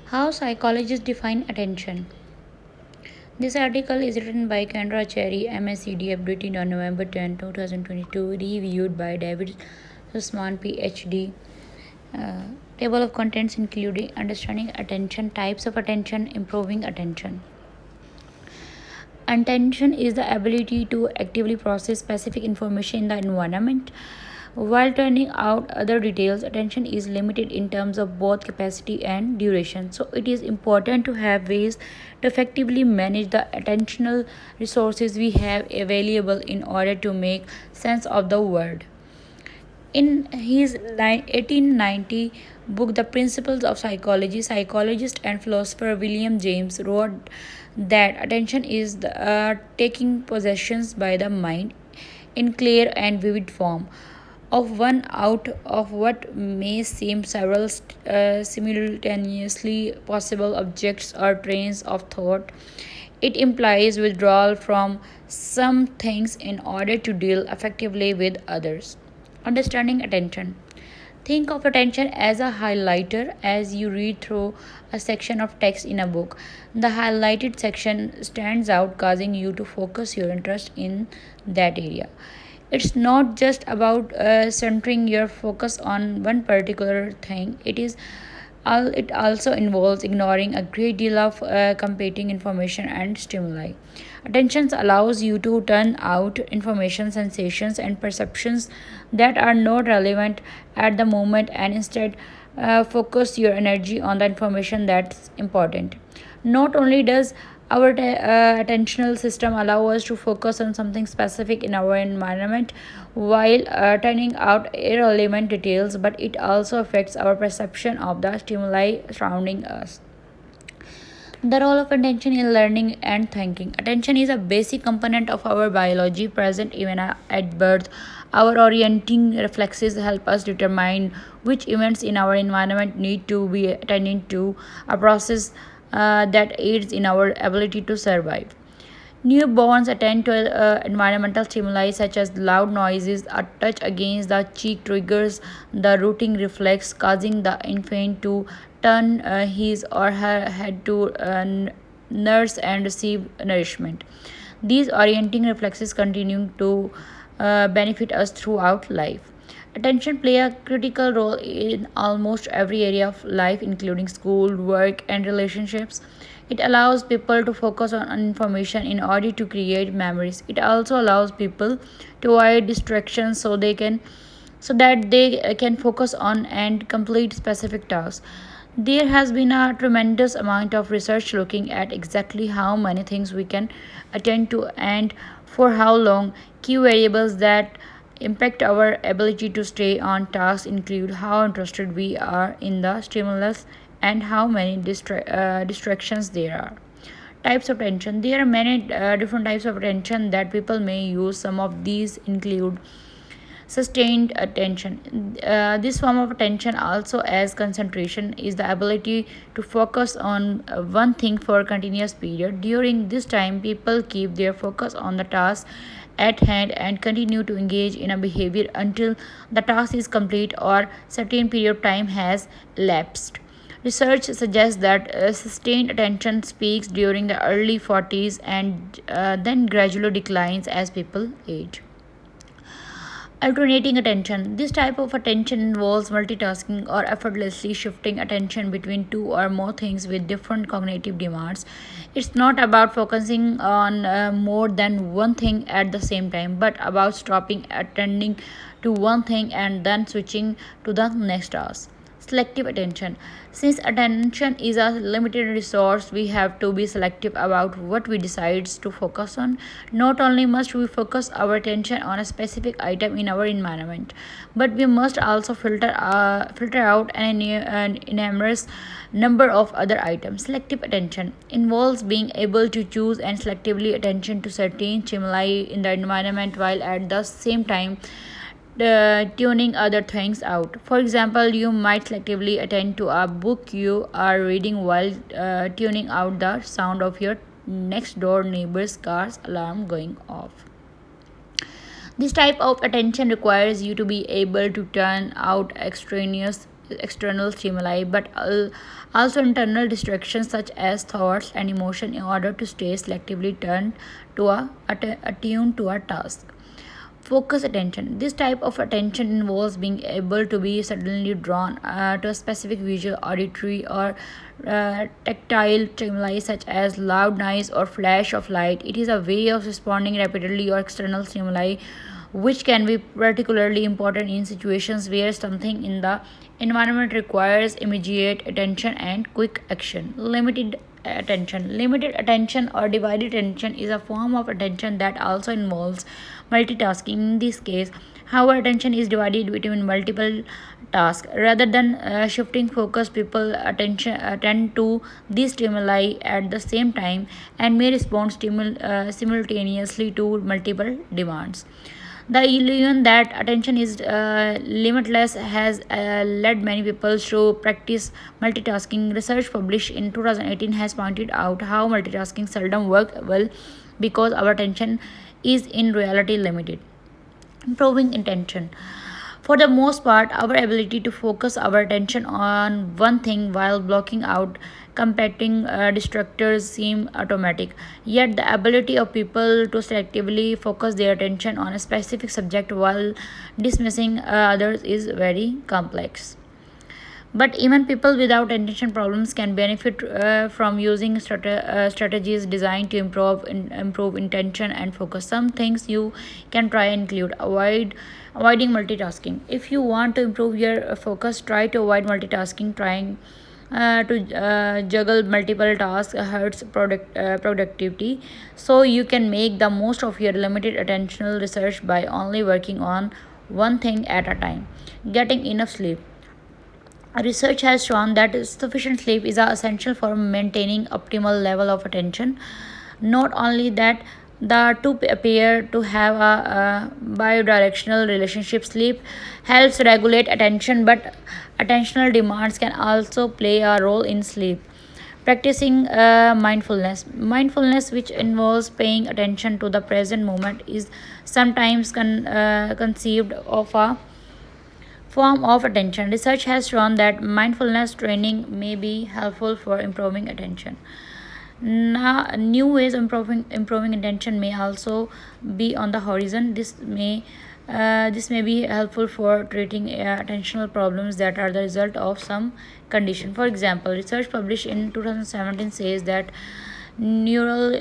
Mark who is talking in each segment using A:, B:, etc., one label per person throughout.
A: How psychologists define attention. This article is written by Kendra Cherry, MSc updated on November 10, 2022, reviewed by David Sussman, PhD. Table of contents including understanding attention, types of attention, improving attention. Attention is the ability to actively process specific information in the environment. While turning out other details, attention is limited in terms of both capacity and duration. So, it is important to have ways to effectively manage the attentional resources we have available in order to make sense of the world. In his 1890 book, The Principles of Psychology, psychologist and philosopher William James wrote that attention is the taking possessions by the mind in clear and vivid form of one out of what may seem several simultaneously possible objects or trains of thought. It implies withdrawal from some things in order to deal effectively with others. Understanding attention. Think of attention as a highlighter as you read through a section of text in a book. The highlighted section stands out, causing you to focus your interest in that area. It's not just about centering your focus on one particular thing. It also involves ignoring a great deal of competing information and stimuli. Attention allows you to turn out information, sensations, and perceptions that are not relevant at the moment and instead focus your energy on the information that's important. Not only does our attentional system allow us to focus on something specific in our environment while turning out irrelevant details, but it also affects our perception of the stimuli surrounding us. The role of attention in learning and thinking. Attention is a basic component of our biology, present even at birth. Our orienting reflexes help us determine which events in our environment need to be attended to, a process that aids in our ability to survive. Newborns attend to environmental stimuli such as loud noises. A touch against the cheek triggers the rooting reflex, causing the infant to turn his or her head to nurse and receive nourishment. These orienting reflexes continue to benefit us throughout life. Attention play a critical role in almost every area of life, including school, work, and relationships. It allows people to focus on information in order to create memories. It also allows people to avoid distractions so that they can focus on and complete specific tasks. There has been a tremendous amount of research looking at exactly how many things we can attend to and for how long. Key variables that impact our ability to stay on task include how interested we are in the stimulus and how many distractions there are. Types of attention. There are many different types of attention that people may use. Some of these include sustained attention. This form of attention, also as concentration, is the ability to focus on one thing for a continuous period. During this time, people keep their focus on the task at hand and continue to engage in a behavior until the task is complete or certain period of time has elapsed. Research suggests that sustained attention peaks during the early 40s and then gradually declines as people age. Alternating attention. This type of attention involves multitasking or effortlessly shifting attention between two or more things with different cognitive demands. It's not about focusing on more than one thing at the same time, but about stopping attending to one thing and then switching to the next task. Selective attention. Since attention is a limited resource, we have to be selective about what we decide to focus on. Not only must we focus our attention on a specific item in our environment, but we must also filter out an enormous number of other items. Selective attention involves being able to choose and selectively attention to certain stimuli in the environment while at the same time tuning other things out. For example, you might selectively attend to a book you are reading while tuning out the sound of your next door neighbor's car's alarm going off. This type of attention requires you to be able to turn out extraneous external stimuli, but also internal distractions such as thoughts and emotion in order to stay selectively attuned to a task. Focus attention. This type of attention involves being able to be suddenly drawn to a specific visual, auditory, or tactile stimuli such as loud noise or flash of light. It is a way of responding rapidly or external stimuli, which can be particularly important in situations where something in the environment requires immediate attention and quick action. Limited attention. Limited attention or divided attention is a form of attention that also involves multitasking. In this case, however, attention is divided between multiple tasks. Rather than shifting focus, people attention attend to these stimuli at the same time and may respond simultaneously to multiple demands. The illusion that attention is limitless has led many people to practice multitasking. Research published in 2018 has pointed out how multitasking seldom works well because our attention is in reality limited. Improving intention. For the most part, our ability to focus our attention on one thing while blocking out competing distractors seem automatic. Yet, the ability of people to selectively focus their attention on a specific subject while dismissing others is very complex. But even people without attention problems can benefit from using strategies designed to improve intention and focus. Some things you can try include avoiding multitasking. If you want to improve your focus, try to avoid multitasking. Trying to juggle multiple tasks hurts productivity. So you can make the most of your limited attentional research by only working on one thing at a time. Getting enough sleep. Research has shown that sufficient sleep is essential for maintaining optimal level of attention. Not only that, the two appear to have a bidirectional relationship. Sleep helps regulate attention, but attentional demands can also play a role in sleep. Practicing mindfulness, which involves paying attention to the present moment, is sometimes conceived of a form of attention. Research has shown that mindfulness training may be helpful for improving attention. Now, new ways of improving attention may also be on the horizon. This may be helpful for treating attentional problems that are the result of some condition. For example, research published in 2017 says that neural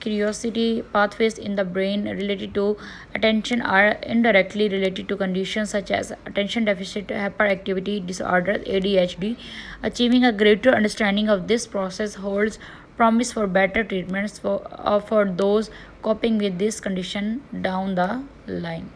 A: curiosity pathways in the brain related to attention are indirectly related to conditions such as attention deficit hyperactivity disorder ADHD. Achieving a greater understanding of this process holds promise for better treatments for those coping with this condition down the line.